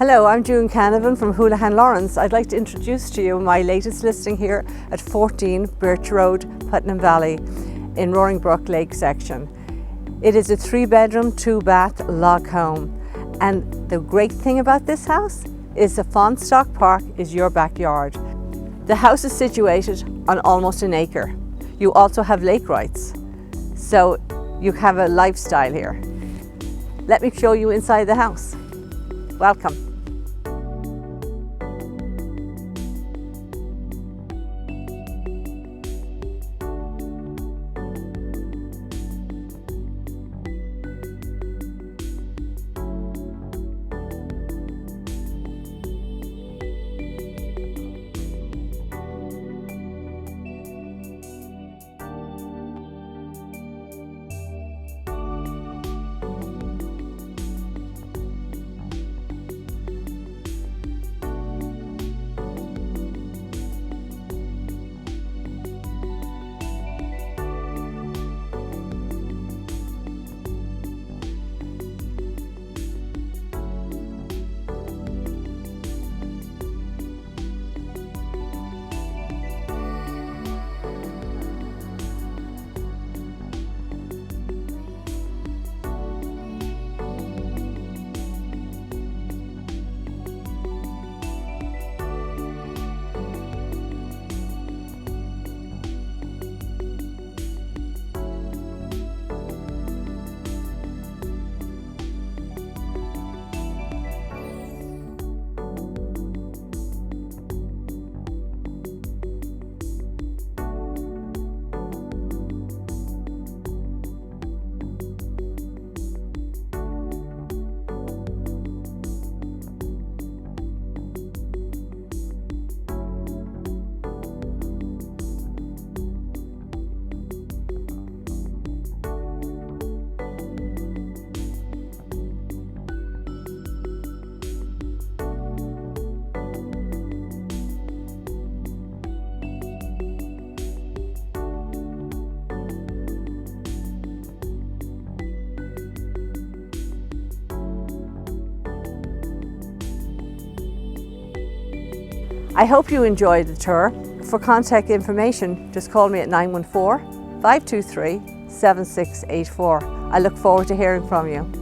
Hello, I'm June Canavan from Houlihan Lawrence. I'd like to introduce to you my latest listing here at 14 Birch Road, Putnam Valley in Roaring Brook Lake section. It is a 3-bedroom, 2-bath log home, and the great thing about this house is the Fonsstock Park is your backyard. The house is situated on almost an acre. You also have lake rights, so you have a lifestyle here. Let me show you inside the house. Welcome. I hope you enjoyed the tour. For contact information, just call me at 914-523-7684. I look forward to hearing from you.